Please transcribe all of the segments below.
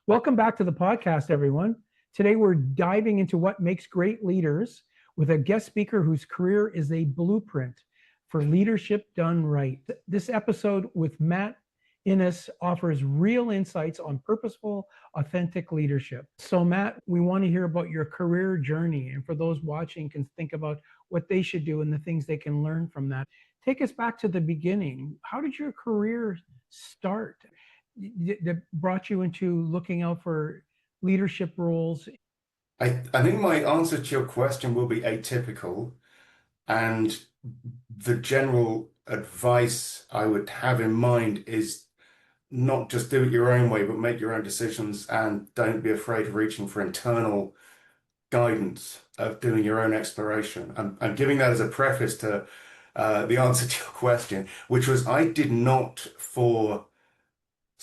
Welcome back to the podcast, everyone. Today we're diving into what makes great leaders with a guest speaker whose career is a blueprint for leadership done right. This episode with Matt Innes offers real insights on purposeful, authentic leadership. So, Matt, we want to hear about your career journey, and for those watching, can think about what they should do and the things they can learn from that. Take us back to the beginning. How did your career start that brought you into looking out for leadership roles? I think my answer to your question will be atypical, and the general advice I would have in mind is not just do it your own way, but make your own decisions and don't be afraid of reaching for internal guidance, of doing your own exploration. I'm giving that as a preface to the answer to your question, which was I did not for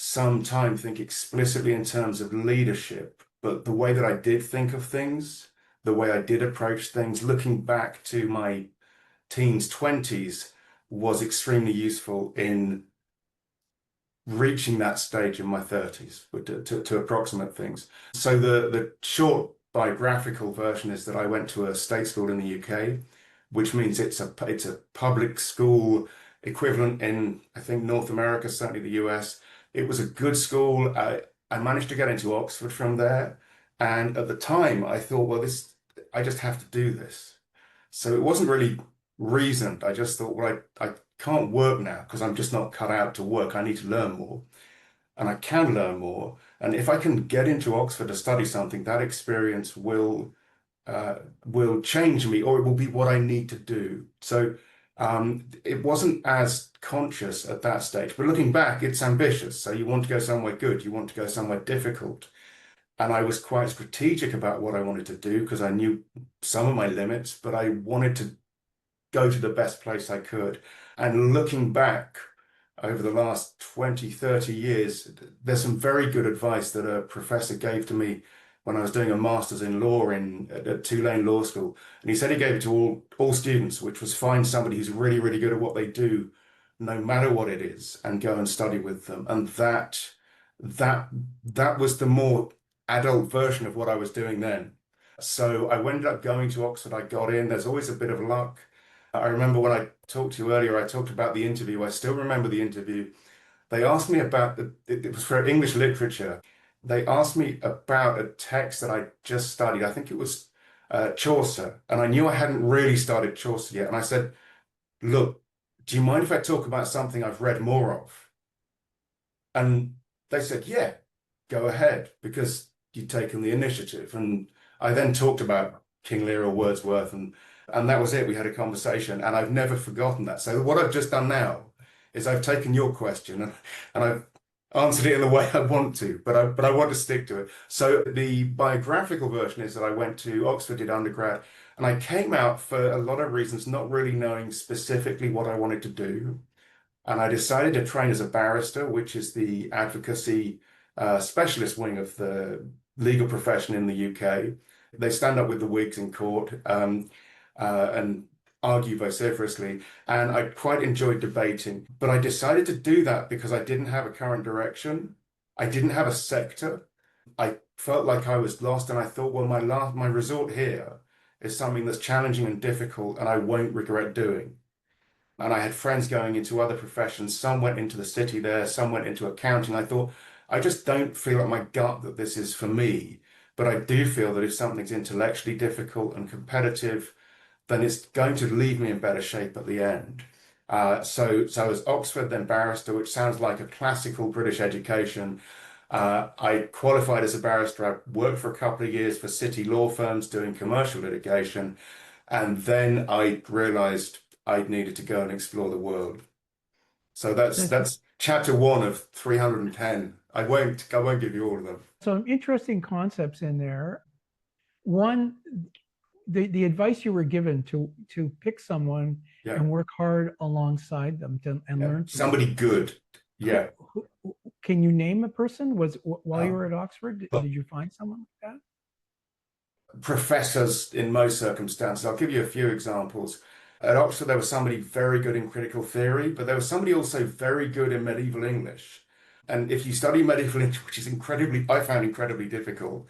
some time think explicitly in terms of leadership, but the way that I did think of things, the way I did approach things, looking back to my teens, 20s, was extremely useful in reaching that stage in my 30s to approximate things. So the short biographical version is that I went to a state school in the UK, which means it's a public school equivalent in, I think, North America, certainly the US. It was a good school. I managed to get into Oxford from there. And at the time, I thought, well, I just have to do this. So it wasn't really reasoned. I just thought, well, I can't work now because I'm just not cut out to work. I need to learn more. And I can learn more. And if I can get into Oxford to study something, that experience will change me, or it will be what I need to do. So it wasn't as conscious at that stage, but looking back, it's ambitious. So you want to go somewhere good, you want to go somewhere difficult. And I was quite strategic about what I wanted to do because I knew some of my limits, but I wanted to go to the best place I could. And looking back over the last 20, 30 years, there's some very good advice that a professor gave to me when I was doing a master's in law at Tulane Law School. And he said he gave it to all students, which was find somebody who's really, really good at what they do, no matter what it is, and go and study with them. And that was the more adult version of what I was doing then. So I ended up going to Oxford. I got in. There's always a bit of luck. I remember when I talked to you earlier, I talked about the interview. I still remember the interview. They asked me about it was for English literature. They asked me about a text that I just studied. I think it was Chaucer. And I knew I hadn't really started Chaucer yet. And I said, look, do you mind if I talk about something I've read more of? And they said, yeah, go ahead, because you'd taken the initiative. And I then talked about King Lear or Wordsworth, and that was it. We had a conversation, and I've never forgotten that. So what I've just done now is I've taken your question and I've answered it in the way I want to, but I want to stick to it. So the biographical version is that I went to Oxford, did undergrad, and I came out for a lot of reasons, not really knowing specifically what I wanted to do. And I decided to train as a barrister, which is the advocacy specialist wing of the legal profession in the UK. They stand up with the Whigs in court and argue vociferously. And I quite enjoyed debating. But I decided to do that because I didn't have a current direction. I didn't have a sector. I felt like I was lost. And I thought, well, my resort here is something that's challenging and difficult and I won't regret doing. And I had friends going into other professions. Some went into the city there, some went into accounting. I thought, I just don't feel like my gut that this is for me. But I do feel that if something's intellectually difficult and competitive, then it's going to leave me in better shape at the end. So I was Oxford, then barrister, which sounds like a classical British education. I qualified as a barrister. I worked for a couple of years for city law firms doing commercial litigation. And then I realized I needed to go and explore the world. So that's chapter one of 310. I won't give you all of them. Some interesting concepts in there. One, the advice you were given to pick someone Yeah. and work hard alongside them and Yeah. learn from them. Somebody good. Yeah. Can you name a person? While you Um, were at Oxford, but did you find someone like that? professors in most circumstances, I'll give you a few examples. At Oxford, there was somebody very good in critical theory, but there was somebody also very good in medieval English. And if you study medieval English, which is I found incredibly difficult,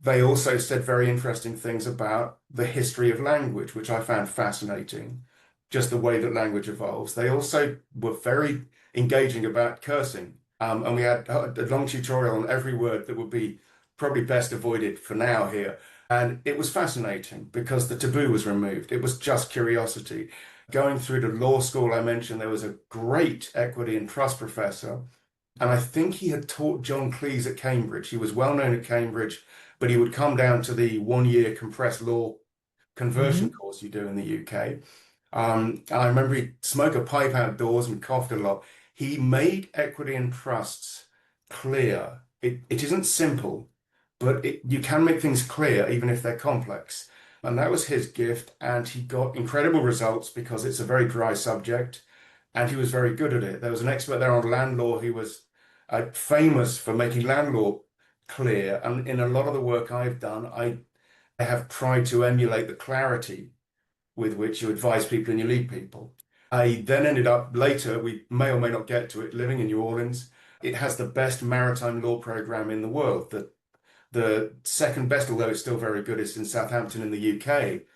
they also said very interesting things about the history of language, which I found fascinating, just the way that language evolves. They also were very engaging about cursing. And we had a long tutorial on every word that would be probably best avoided for now here. And it was fascinating because the taboo was removed. It was just curiosity. Going through the law school I mentioned, there was a great equity and trust professor. And I think he had taught John Cleese at Cambridge. He was well known at Cambridge, but he would come down to the 1 year compressed law conversion Mhm. course you do in the UK. And I remember he'd smoke a pipe outdoors and coughed a lot. He made equity and trusts clear. It isn't simple, but you can make things clear even if they're complex. And that was his gift. And he got incredible results because it's a very dry subject and he was very good at it. There was an expert there on land law who was famous for making land law clear. And in a lot of the work I've done, I have tried to emulate the clarity with which you advise people and you lead people. I then ended up later, we may or may not get to it, living in New Orleans. It has the best maritime law program in the world. The second best, although it's still very good, is in Southampton in the UK.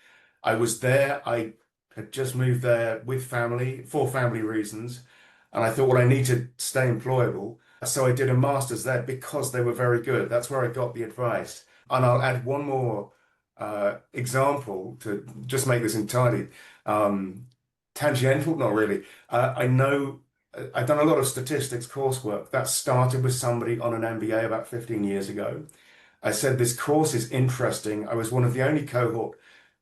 I was there. I had just moved there with family for family reasons. And I thought, well, I need to stay employable. So I did a master's there because they were very good. That's where I got the advice. And I'll add one more example to just make this entirely tangential, not really. I know I've done a lot of statistics coursework that started with somebody on an MBA about 15 years ago. I said, this course is interesting. I was one of the only cohort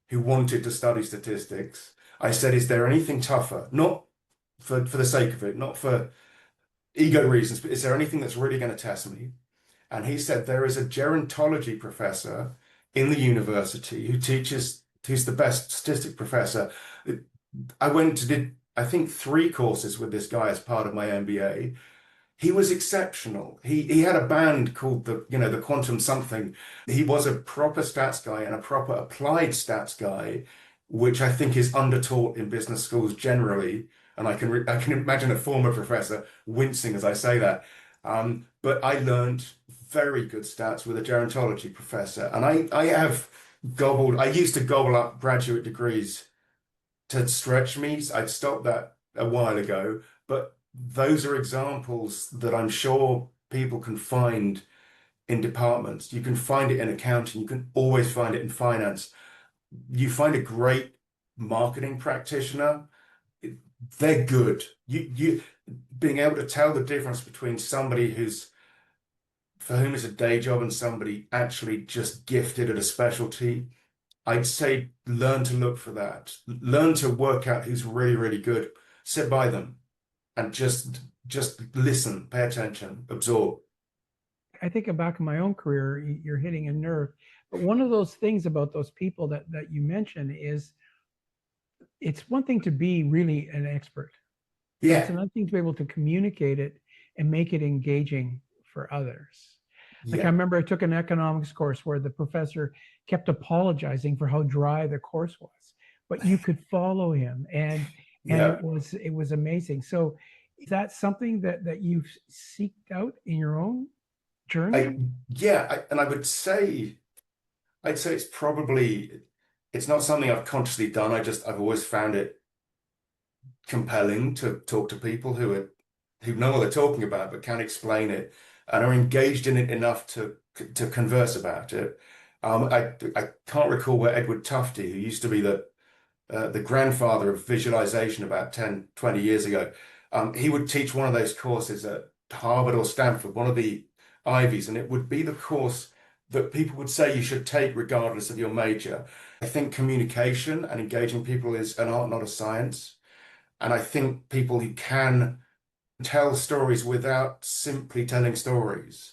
who wanted to study statistics. I said, is there anything tougher? Not for the sake of it, not for ego reasons, but is there anything that's really going to test me? And he said, there is a gerontology professor in the university who's the best statistics professor. I went to did, I think, 3 courses with this guy as part of my MBA. He was exceptional. He had a band called the Quantum Something. He was a proper stats guy and a proper applied stats guy, which I think is undertaught in business schools generally. And I can imagine a former professor wincing as I say that. But I learned very good stats with a gerontology professor, and I used to gobble up graduate degrees to stretch me. I'd stopped that a while ago, but those are examples that I'm sure people can find in departments. You can find it in accounting. You can always find it in finance. You find a great marketing practitioner, they're good. You being able to tell the difference between somebody for whom it's a day job and somebody actually just gifted at a specialty. I'd say learn to look for that. Learn to work out who's really, really good. Sit by them and just listen, pay attention, absorb. I think back in my own career, you're hitting a nerve. But one of those things about those people that you mentioned is it's one thing to be really an expert, but it's Yeah, another thing to be able to communicate it and make it engaging for others. Like I yeah, remember I took an economics course where the professor kept apologizing for how dry the course was, but you could follow him and yeah. it was amazing. So is that something that you've seeked out in your own journey? I and I would say I'd say it's not something I've consciously done. I've always found it compelling to talk to people who know what they're talking about but can't explain it and are engaged in it enough to converse about it. I can't recall where Edward Tufte, who used to be the grandfather of visualization about 10, 20 years ago, he would teach one of those courses at Harvard or Stanford, one of the Ivies, and it would be the course that people would say you should take regardless of your major. I think communication and engaging people is an art, not a science. And I think people who can tell stories without simply telling stories,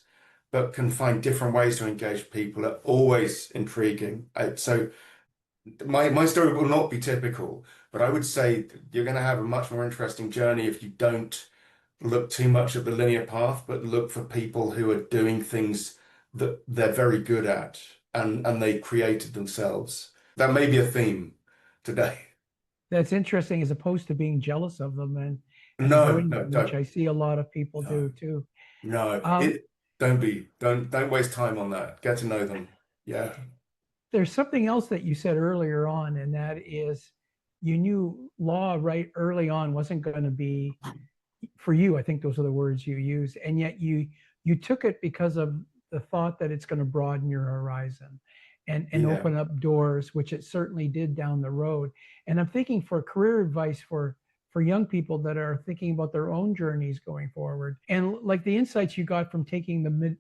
but can find different ways to engage people are always intriguing. So my story will not be typical, but I would say you're going to have a much more interesting journey if you don't look too much at the linear path, but look for people who are doing things that they're very good at and they created themselves. That may be a theme today. That's interesting as opposed to being jealous of them No, avoiding no, it, which don't. I see a lot of people No, do too. no. Um, Don't waste time on that. Get to know them. Yeah. there's something else that you said earlier on, and that is you knew law right early on wasn't going to be for you. I think those are the words you used, and yet you took it because of the thought that it's going to broaden your horizon and Yeah. open up doors, which it certainly did down the road. And I'm thinking for career advice for young people that are thinking about their own journeys going forward, and like the insights you got from taking the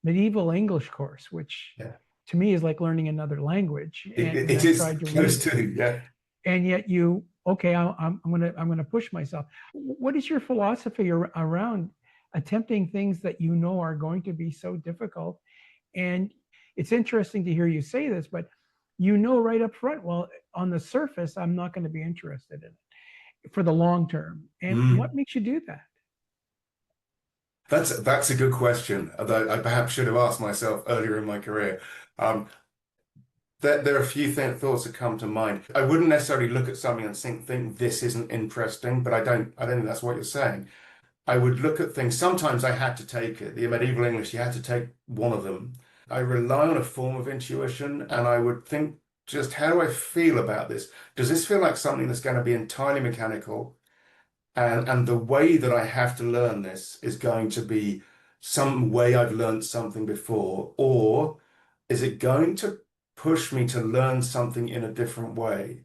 medieval English course, which Yeah. to me is like learning another language, and It I is tried to close read, to, yeah. and yet you okay, I'm gonna push myself. What is your philosophy around attempting things that you know are going to be so difficult? And it's interesting to hear you say this, but you know right up front, well, on the surface I'm not going to be interested in it for the long term. And what Mm. makes you do that? That's a good question that I perhaps should have asked myself earlier in my career. Um, there are a few thoughts that come to mind. I wouldn't necessarily look at something and think this isn't interesting, but I don't think that's what you're saying. I would look at things. Sometimes I had to take it. The medieval English, you had to take one of them. I rely on a form of intuition, and I would think, just how do I feel about this? Does this feel like something that's going to be entirely mechanical? And the way that I have to learn this is going to be some way I've learned something before, or is it going to push me to learn something in a different way?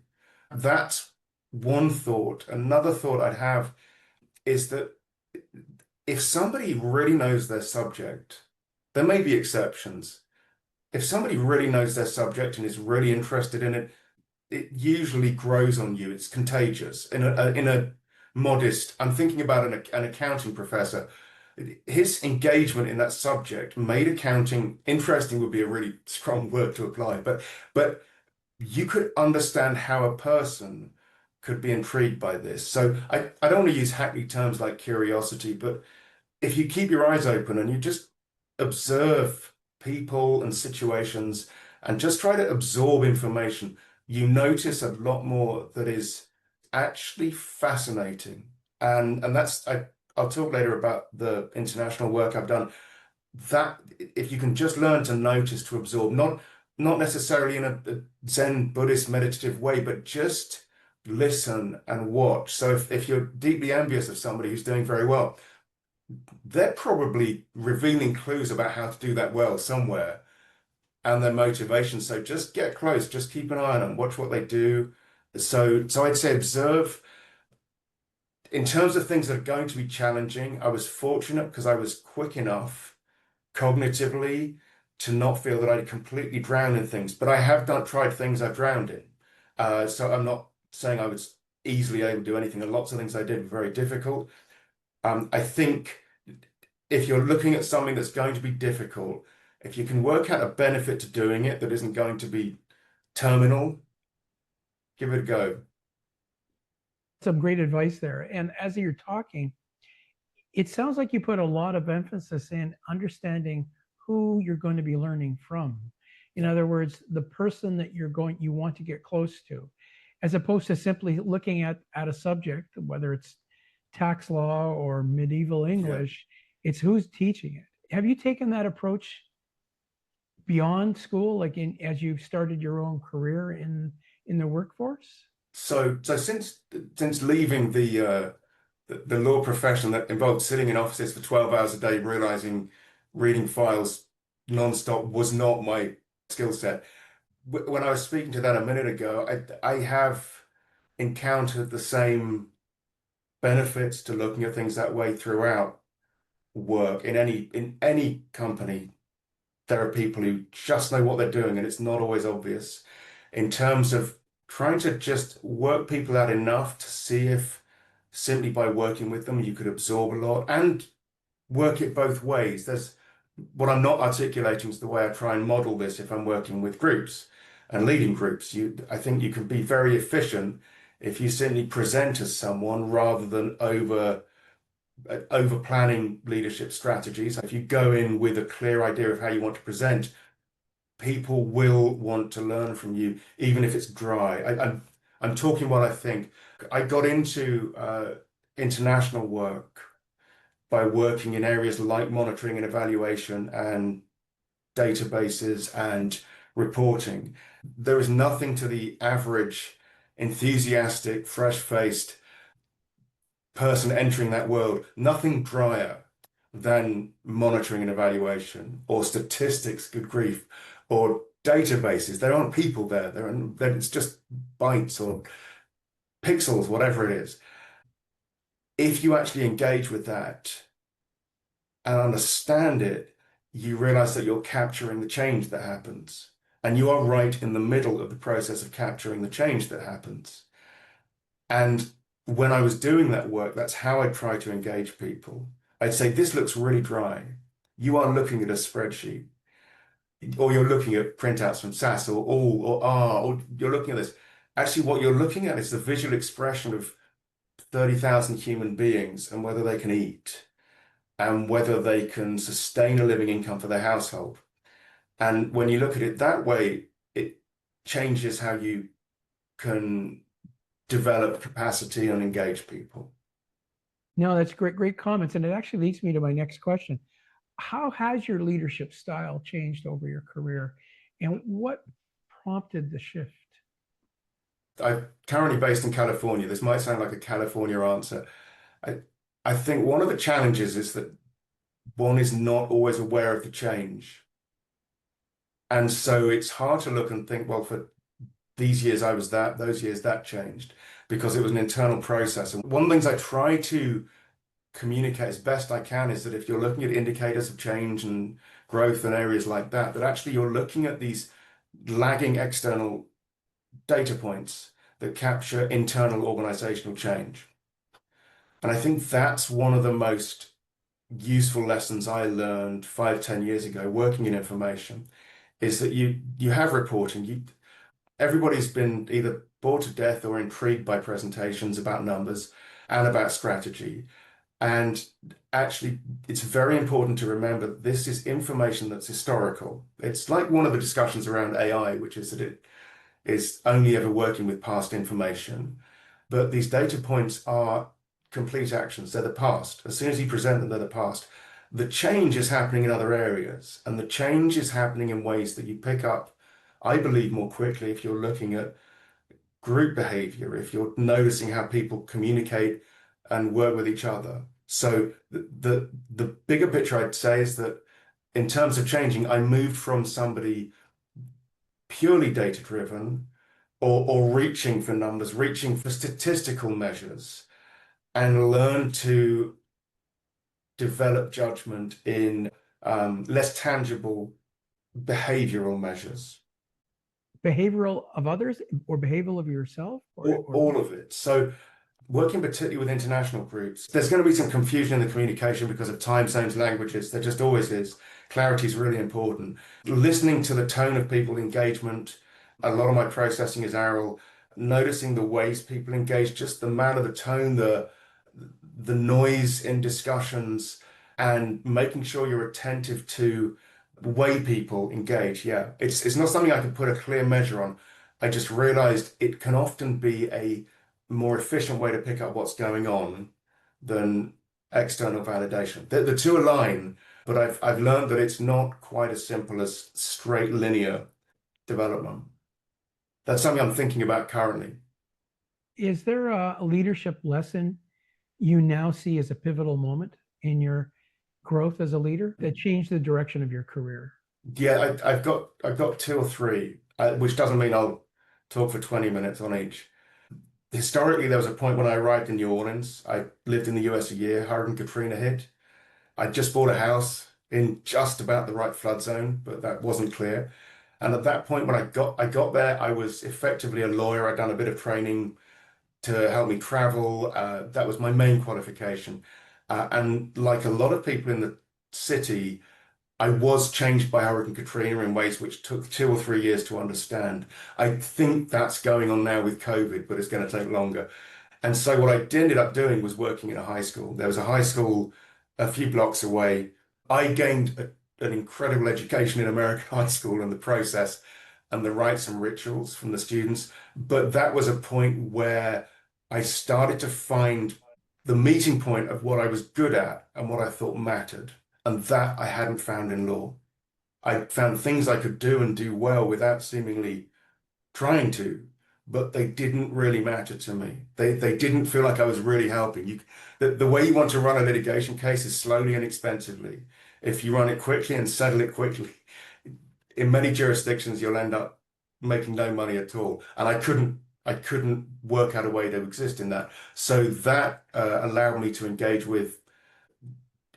That's one thought. Another thought I'd have is that if somebody really knows their subject, there may be exceptions. If somebody really knows their subject and is really interested in it, it usually grows on you. It's contagious. In a modest, I'm thinking about an accounting professor. His engagement in that subject made accounting interesting would be a really strong word to apply, but you could understand how a person could be intrigued by this. So I don't want to use hackneyed terms like curiosity, but if you keep your eyes open and you just observe people and situations and just try to absorb information, you notice a lot more that is actually fascinating. And I'll talk later about the international work I've done. That if you can just learn to notice, to absorb, not necessarily in a Zen Buddhist meditative way, but just listen and watch. So if you're deeply envious of somebody who's doing very well, they're probably revealing clues about how to do that well somewhere and their motivation. So just get close, just keep an eye on them, watch what they do. So I'd say observe. In terms of things that are going to be challenging, I was fortunate because I was quick enough cognitively to not feel that I'd completely drown in things. But I have tried things I've drowned in. So I'm not saying I was easily able to do anything. And lots of things I did were very difficult. I think if you're looking at something that's going to be difficult, if you can work out a benefit to doing it that isn't going to be terminal, give it a go. Some great advice there. And as you're talking, it sounds like you put a lot of emphasis in understanding who you're going to be learning from. In Yeah. other words, the person that you want to get close to, as opposed to simply looking at a subject, whether it's tax law or medieval Yeah. English, it's who's teaching it. Have you taken that approach beyond school, like as you've started your own career in the workforce? So since leaving the law profession that involved sitting in offices for 12 hours a day, realizing reading files nonstop was not my skill set. When I was speaking to that a minute ago, I have encountered the same benefits to looking at things that way throughout work in any company. There are people who just know what they're doing, and it's not always obvious. In terms of trying to just work people out enough to see if simply by working with them you could absorb a lot and work it both ways. There's what I'm not articulating is the way I try and model this if I'm working with groups and leading groups. I think you can be very efficient if you simply present as someone rather than over planning leadership strategies. If you go in with a clear idea of how you want to present, people will want to learn from you, even if it's dry. I'm talking what I think. I got into international work by working in areas like monitoring and evaluation and databases and reporting. There is nothing to the average enthusiastic, fresh-faced person entering that world, nothing drier than monitoring and evaluation or statistics, good grief, or databases. There aren't people there. It's just bytes or pixels, whatever it is. If you actually engage with that and understand it, you realize that you're capturing the change that happens. And you are right in the middle of the process of capturing the change that happens. And when I was doing that work, that's how I try to engage people. I'd say, this looks really dry. You are looking at a spreadsheet, or you're looking at printouts from SAS or all or R, or you're looking at this. Actually, what you're looking at is the visual expression of 30,000 human beings and whether they can eat and whether they can sustain a living income for their household. And when you look at it that way, it changes how you can develop capacity and engage people. No, that's great comments. And it actually leads me to my next question. How has your leadership style changed over your career? And what prompted the shift? I'm currently based in California. This might sound like a California answer. I think one of the challenges is that one is not always aware of the change. And so it's hard to look and think, well, for these years I was that, those years that changed, because it was an internal process. And one of the things I try to communicate as best I can is that if you're looking at indicators of change and growth and areas like that, that actually you're looking at these lagging external data points that capture internal organizational change. And I think that's one of the most useful lessons I learned 5, 10 years ago working in information, is that you have reporting. Everybody's been either bored to death or intrigued by presentations about numbers and about strategy. And actually, it's very important to remember this is information that's historical. It's like one of the discussions around AI, which is that it is only ever working with past information. But these data points are complete actions. They're the past. As soon as you present them, they're the past. The change is happening in other areas, and the change is happening in ways that you pick up, I believe, more quickly if you're looking at group behavior, if you're noticing how people communicate and work with each other. So the bigger picture I'd say is that in terms of changing, I moved from somebody purely data driven or reaching for numbers, reaching for statistical measures, and learn to develop judgment in less tangible behavioral measures. Behavioral of others or behavioral of yourself? Or all of it. So working particularly with international groups, there's going to be some confusion in the communication because of time zones, languages. There just always is. Clarity is really important. Listening to the tone of people engagement. A lot of my processing is oral. Noticing the ways people engage, just the manner, the tone, the noise in discussions, and making sure you're attentive to the way people engage. Yeah, it's not something I can put a clear measure on. I just realized it can often be a more efficient way to pick up what's going on than external validation. The two align, but I've learned that it's not quite as simple as straight linear development. That's something I'm thinking about currently. Is there a leadership lesson you now see as a pivotal moment in your growth as a leader that changed the direction of your career? Yeah, I've got 2 or 3, which doesn't mean I'll talk for 20 minutes on each. Historically, there was a point when I arrived in New Orleans. I lived in the US a year. Hurricane Katrina hit. I just bought a house in just about the right flood zone, but that wasn't clear. And at that point, when I got there, I was effectively a lawyer. I'd done a bit of training to help me travel. That was my main qualification. And like a lot of people in the city, I was changed by Hurricane Katrina in ways which took 2 or 3 years to understand. I think that's going on now with COVID, but it's going to take longer. And so what I ended up doing was working in a high school. There was a high school a few blocks away. I gained an incredible education in American high school in the process and the rites and rituals from the students. But that was a point where I started to find the meeting point of what I was good at and what I thought mattered. And that I hadn't found in law. I found things I could do and do well without seemingly trying to, but they didn't really matter to me. They didn't feel like I was really helping. The way you want to run a litigation case is slowly and expensively. If you run it quickly and settle it quickly, in many jurisdictions you'll end up making no money at all. And I couldn't work out a way to exist in that. So that allowed me to engage with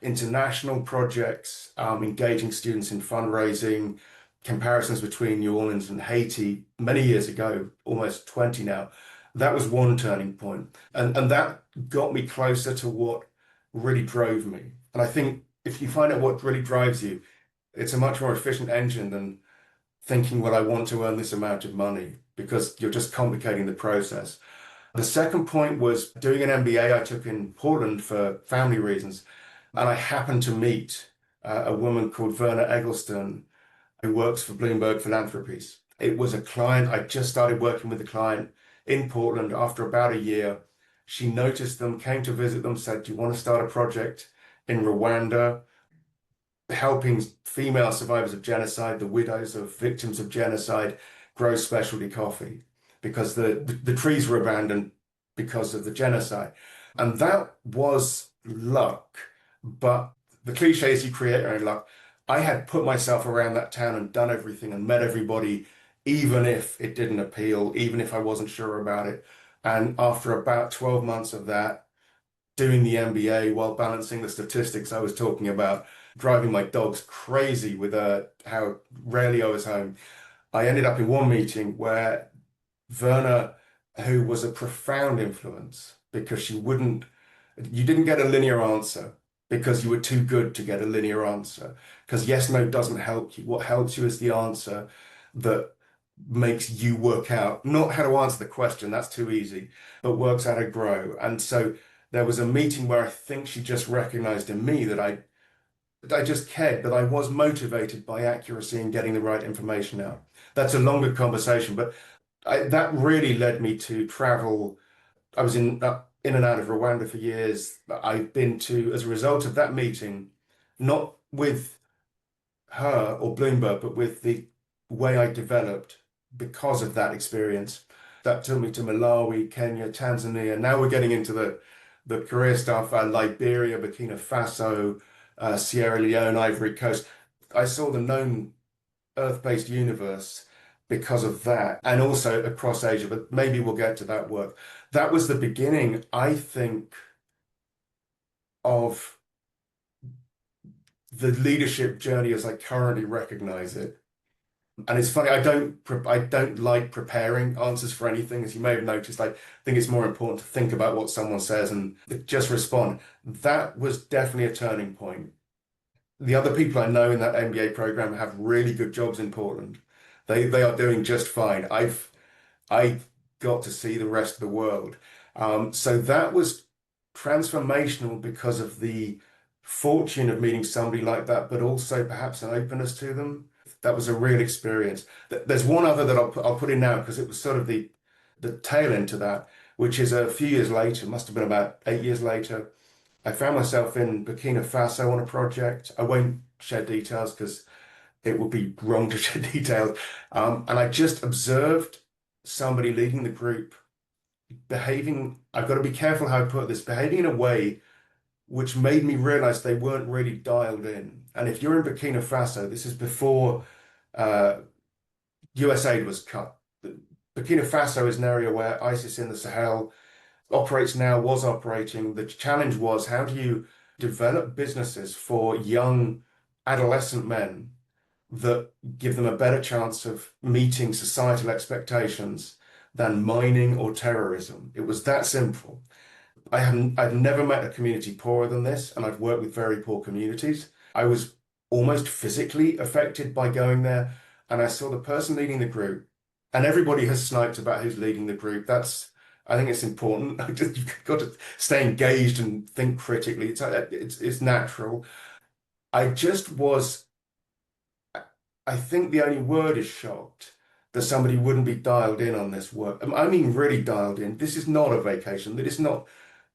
international projects, engaging students in fundraising, comparisons between New Orleans and Haiti many years ago, almost 20 now. That was one turning point. And that got me closer to what really drove me. And I think if you find out what really drives you, it's a much more efficient engine than thinking, well, I want to earn this amount of money, because you're just complicating the process. The second point was doing an MBA I took in Portland for family reasons. And I happened to meet a woman called Verna Eggleston, who works for Bloomberg Philanthropies. It was a client. I just started working with a client in Portland after about a year. She noticed them, came to visit them, said, "Do you want to start a project in Rwanda, helping female survivors of genocide, the widows of victims of genocide, grow specialty coffee?" Because the trees were abandoned because of the genocide. And that was luck. But the cliche is you create your own luck. I had put myself around that town and done everything and met everybody, even if it didn't appeal, even if I wasn't sure about it. And after about 12 months of that, doing the MBA while balancing the statistics I was talking about, driving my dogs crazy with how rarely I was home, I ended up in one meeting where Verna, who was a profound influence, because you didn't get a linear answer because you were too good to get a linear answer. Because yes, no doesn't help you. What helps you is the answer that makes you work out, not how to answer the question, that's too easy, but works how to grow. And so there was a meeting where I think she just recognized in me that I just cared, that I was motivated by accuracy and getting the right information out. That's a longer conversation, but that really led me to travel. I was in and out of Rwanda for years. I've been to, as a result of that meeting, not with her or Bloomberg, but with the way I developed because of that experience. That took me to Malawi, Kenya, Tanzania. Now we're getting into the career stuff, Liberia, Burkina Faso, Sierra Leone, Ivory Coast. I saw the known Earth-based universe because of that, and also across Asia, but maybe we'll get to that work. That was the beginning, I think, of the leadership journey as I currently recognize it. And it's funny, I don't like preparing answers for anything, as you may have noticed. I think it's more important to think about what someone says and just respond. That was definitely a turning point. The other people I know in that MBA program have really good jobs in Portland. They are doing just fine. I got to see the rest of the world. So that was transformational because of the fortune of meeting somebody like that, but also perhaps an openness to them. That was a real experience. There's one other that I'll put in now because it was sort of the tail end to that, which is a few years later, must have been about 8 years later. I found myself in Burkina Faso on a project. I won't share details because it would be wrong to share details. And I just observed somebody leading the group behaving, I've got to be careful how I put this, behaving in a way which made me realize they weren't really dialed in. And if you're in Burkina Faso, this is before US aid was cut. Burkina Faso is an area where ISIS in the Sahel operates now, was operating. The challenge was, how do you develop businesses for young adolescent men that give them a better chance of meeting societal expectations than mining or terrorism? It was that simple. I've never met a community poorer than this, and I've worked with very poor communities. I was almost physically affected by going there, and I saw the person leading the group, and everybody has sniped about who's leading the group. I think it's important. You've got to stay engaged and think critically. It's natural. I just was, I think the only word is shocked that somebody wouldn't be dialed in on this work. I mean, really dialed in. This is not a vacation. It is not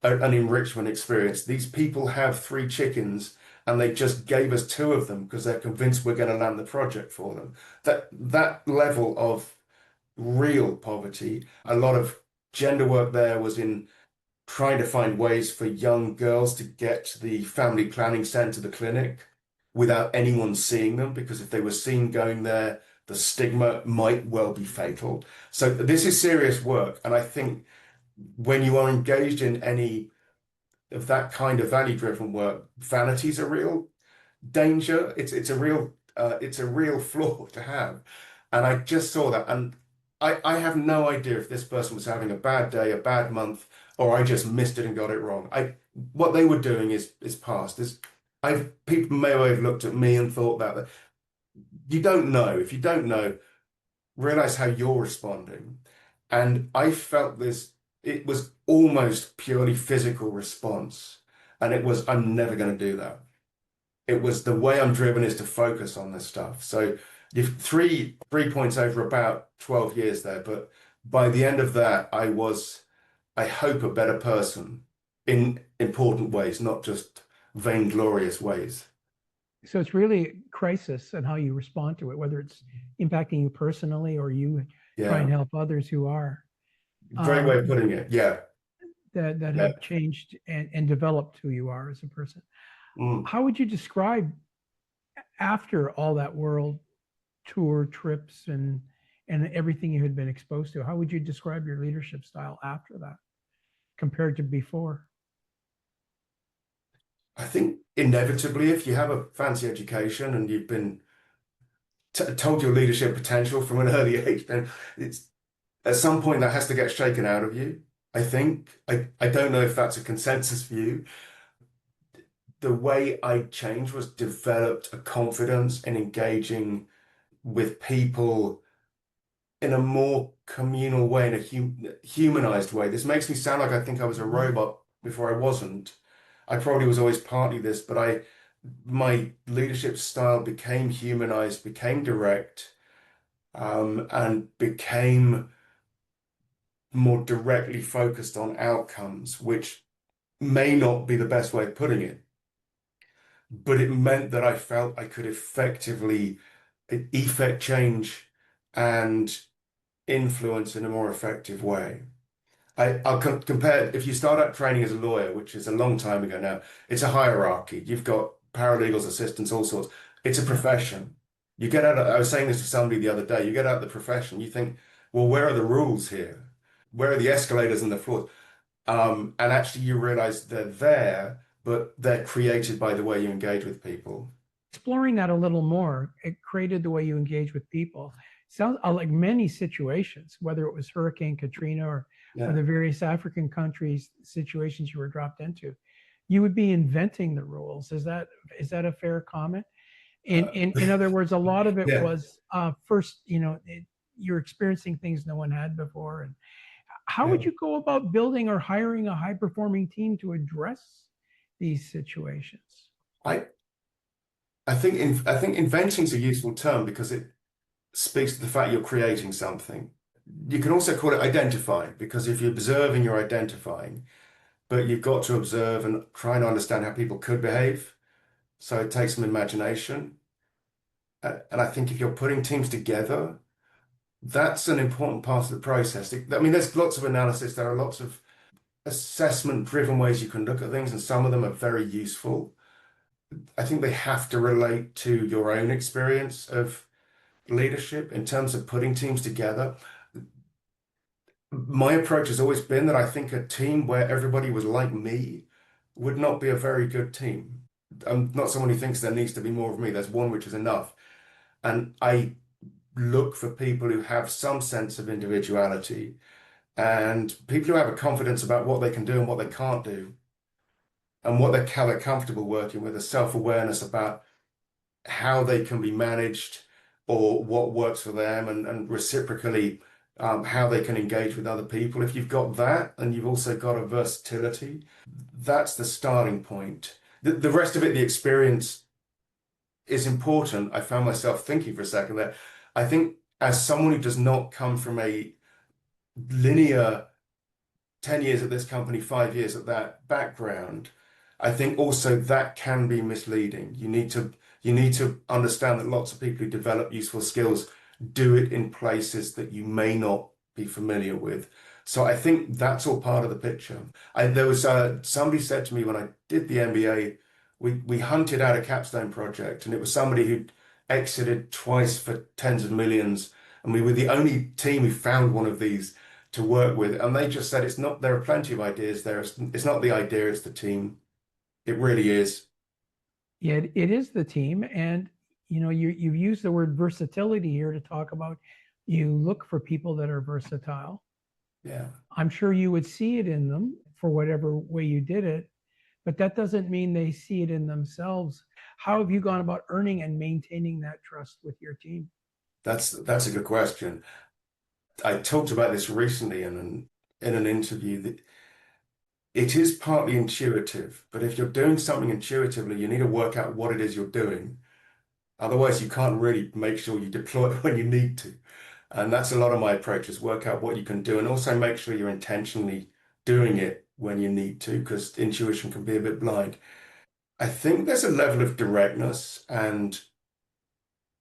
an enrichment experience. These people have 3 chickens and they just gave us 2 of them because they're convinced we're going to land the project for them. That level of real poverty, a lot of gender work there was in trying to find ways for young girls to get to the family planning center, the clinic, without anyone seeing them, because if they were seen going there, the stigma might well be fatal. So this is serious work. And I think when you are engaged in any of that kind of value-driven work, vanity is a real danger. It's a real flaw to have. And I just saw that. And I have no idea if this person was having a bad day, a bad month, or I just missed it and got it wrong. What they were doing is past. People may have looked at me and thought that you don't know. If you don't know, realize how you're responding. And I felt this, it was almost purely physical response. And it was, I'm never going to do that. It was the way I'm driven is to focus on this stuff. So you've 3 points over about 12 years there, but by the end of that, I was, I hope, a better person in important ways, not just vainglorious ways. So it's really crisis and how you respond to it, whether it's impacting you personally or you try and Yeah, help others who are great way of putting it. Yeah, that yeah. have changed and developed who you are as a person. Mm. How would you describe after all that world tour trips and everything you had been exposed to? How would you describe your leadership style after that compared to before? I think inevitably, if you have a fancy education and you've been told your leadership potential from an early age, then it's at some point that has to get shaken out of you. I think I don't know if that's a consensus view. The way I changed was developed a confidence in engaging with people in a more communal way, in a humanized way. This makes me sound like I think I was a robot before I wasn't. I probably was always partly this, but my leadership style became humanized, became direct, and became more directly focused on outcomes, which may not be the best way of putting it, but it meant that I felt I could effectively effect change and influence in a more effective way. I'll compare, if you start out training as a lawyer, which is a long time ago now, it's a hierarchy. You've got paralegals, assistants, all sorts. It's a profession. You get out, I was saying this to somebody the other day, you get out of the profession, you think, well, where are the rules here? Where are the escalators and the floors? And actually you realize they're there, but they're created by the way you engage with people. Exploring that a little more, it created the way you engage with people. Sounds like many situations, whether it was Hurricane Katrina or Yeah. the various African countries situations you were dropped into, you would be inventing the rules. Is that a fair comment? In other words, a lot of it Yeah. was first, you're experiencing things no one had before. And how would Yeah. you go about building or hiring a high performing team to address these situations? I I think inventing is a useful term because it speaks to the fact you're creating something. You can also call it identifying, because if you're observing, you're identifying, but you've got to observe and try and understand how people could behave. So it takes some imagination. And I think if you're putting teams together, that's an important part of the process. I mean, there's lots of analysis, there are lots of assessment-driven ways you can look at things, and some of them are very useful. I think they have to relate to your own experience of leadership in terms of putting teams together. My approach has always been that I think a team where everybody was like me would not be a very good team. I'm not someone who thinks there needs to be more of me. There's one which is enough. And I look for people who have some sense of individuality and people who have a confidence about what they can do and what they can't do and what how they're comfortable working with, a self-awareness about how they can be managed or what works for them, and reciprocally how they can engage with other people. If you've got that and you've also got a versatility, that's the starting point. The rest of it, the experience, is important. I found myself thinking for a second that I think as someone who does not come from a linear 10 years at this company, 5 years at that background, I think also that can be misleading. You need to understand that lots of people who develop useful skills do it in places that you may not be familiar with. So I think that's all part of the picture. There was somebody said to me when I did the MBA, we hunted out a capstone project, and it was somebody who'd exited twice for tens of millions, and we were the only team who found one of these to work with. And they just said it's not. There are plenty of ideas there. It's not the idea, it's the team. It really is. Yeah, it is the team. And, you've used the word versatility here to talk about you look for people that are versatile. Yeah. I'm sure you would see it in them for whatever way you did it, but that doesn't mean they see it in themselves. How have you gone about earning and maintaining that trust with your team? That's a good question. I talked about this recently in an interview that it is partly intuitive, but if you're doing something intuitively, you need to work out what it is you're doing. Otherwise, you can't really make sure you deploy it when you need to. And that's a lot of my approach is work out what you can do and also make sure you're intentionally doing it when you need to, because intuition can be a bit blind. I think there's a level of directness and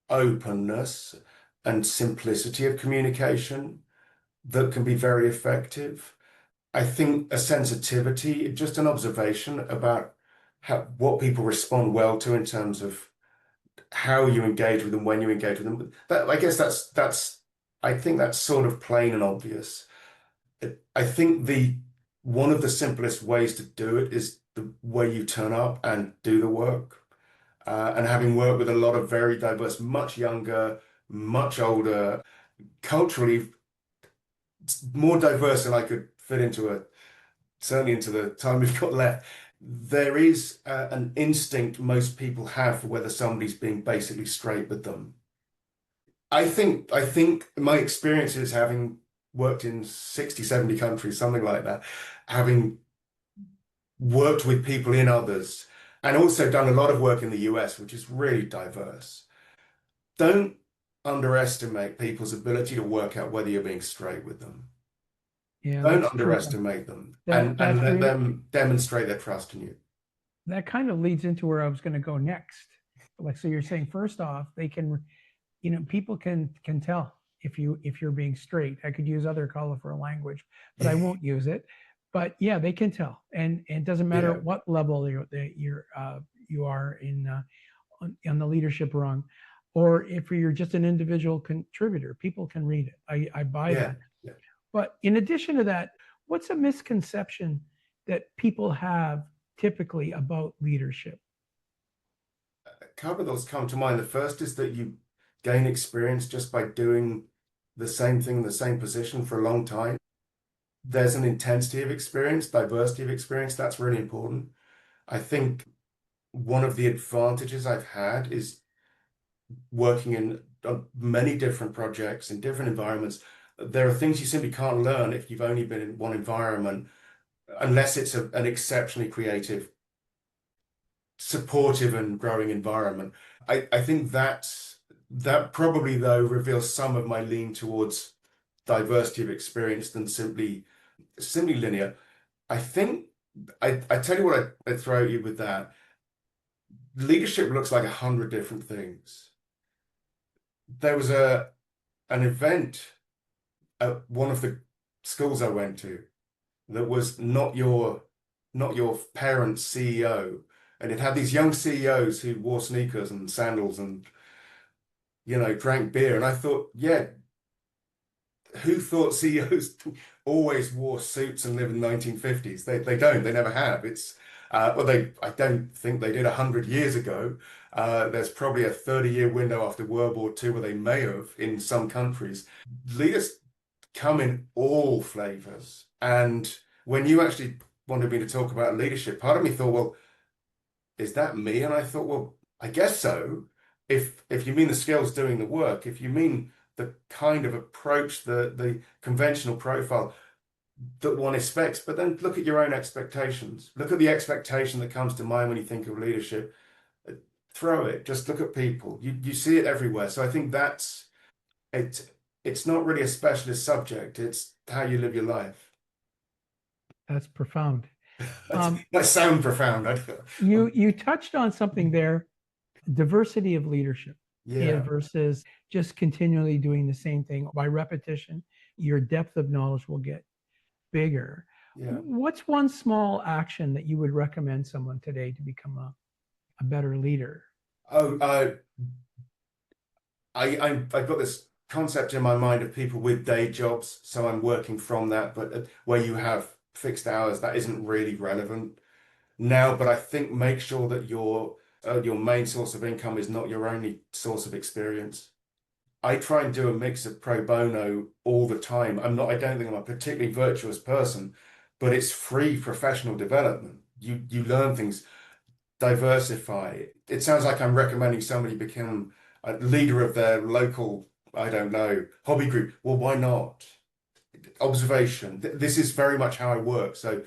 openness and simplicity of communication that can be very effective. I think a sensitivity, just an observation about what people respond well to in terms of how you engage with them, when you engage with them. I guess I think that's sort of plain and obvious. I think the one of the simplest ways to do it is the way you turn up and do the work. And having worked with a lot of very diverse, much younger, much older, culturally more diverse than I could fit certainly into the time we've got left. There is an instinct most people have for whether somebody's being basically straight with them. I think my experiences having worked in 60, 70 countries, something like that, having worked with people in others, and also done a lot of work in the US, which is really diverse. Don't underestimate people's ability to work out whether you're being straight with them. Yeah, Don't that's true. underestimate them and That's let really, them demonstrate their trust in you. that kind of leads into where I was going to go next. Like, so you're saying first off, they can, people can tell if you're being straight. I could use other colorful language, but I won't use it. But yeah, they can tell, and it doesn't matter Yeah, what level you are in on the leadership rung, or if you're just an individual contributor, people can read it. I buy yeah, that. yeah. But in addition to that, what's a misconception that people have typically about leadership? A couple of those come to mind. The first is that you gain experience just by doing the same thing in the same position for a long time. There's an intensity of experience, diversity of experience. That's really important. I think one of the advantages I've had is working in many different projects in different environments. There are things you simply can't learn if you've only been in one environment, unless it's an exceptionally creative, supportive, and growing environment. I think that probably though reveals some of my lean towards diversity of experience than simply linear. I think I tell you what I throw at you with that. Leadership looks like 100 different things. There was an event at one of the schools I went to that was not your parents' CEO, and it had these young CEOs who wore sneakers and sandals and drank beer, and I thought, yeah, who thought CEOs always wore suits and live in 1950s? They don't. They never have. Well, I don't think they did 100 years ago. There's probably a 30-year window after World War II where they may have in some countries. Leaders come in all flavors. And when you actually wanted me to talk about leadership, part of me thought, well, is that me? And I thought, well, I guess so. If you mean the skills doing the work, if you mean the kind of approach, the conventional profile that one expects, but then look at your own expectations. Look at the expectation that comes to mind when you think of leadership. Throw it. Just look at people. You see it everywhere. So I think that's it. It's not really a specialist subject. It's how you live your life. That's profound. That sound profound. You touched on something there, diversity of leadership Yeah, versus just continually doing the same thing by repetition. Your depth of knowledge will get bigger. yeah. What's one small action that you would recommend someone today to become a better leader? Oh, I've got this concept in my mind of people with day jobs, so I'm working from that, but where you have fixed hours, that isn't really relevant now. But I think make sure that your main source of income is not your only source of experience. I try and do a mix of pro bono all the time. I don't think I'm a particularly virtuous person, but it's free professional development. You learn things, diversify. It sounds like I'm recommending somebody become a leader of their local, I don't know, hobby group. Well, why not? Observation. This is very much how I work. So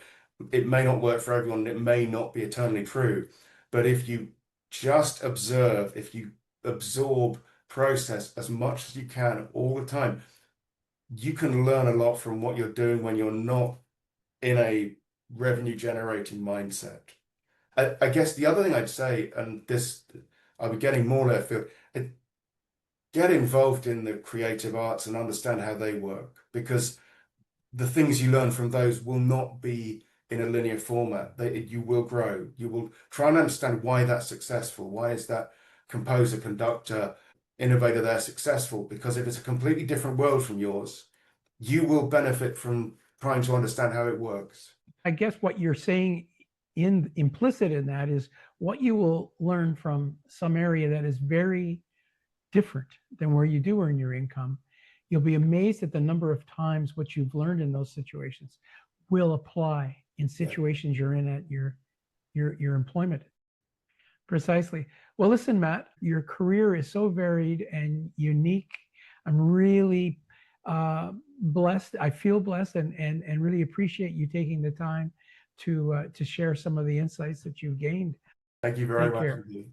it may not work for everyone. It may not be eternally true. But if you just observe, if you absorb, process as much as you can all the time, you can learn a lot from what you're doing when you're not in a revenue generating mindset. I guess the other thing I'd say, and this, I'll be getting more left field, get involved in the creative arts and understand how they work, because the things you learn from those will not be in a linear format. You will grow. You will try and understand why that's successful. Why is that composer, conductor, innovator there successful? Because if it's a completely different world from yours, you will benefit from trying to understand how it works. I guess what you're saying implicit in that is what you will learn from some area that is very different than where you do earn your income. You'll be amazed at the number of times what you've learned in those situations will apply in situations you're in at your employment. Precisely. Well, listen, Matt, your career is so varied and unique. I'm really blessed. I feel blessed and really appreciate you taking the time to share some of the insights that you've gained. Thank you very Take much care. indeed.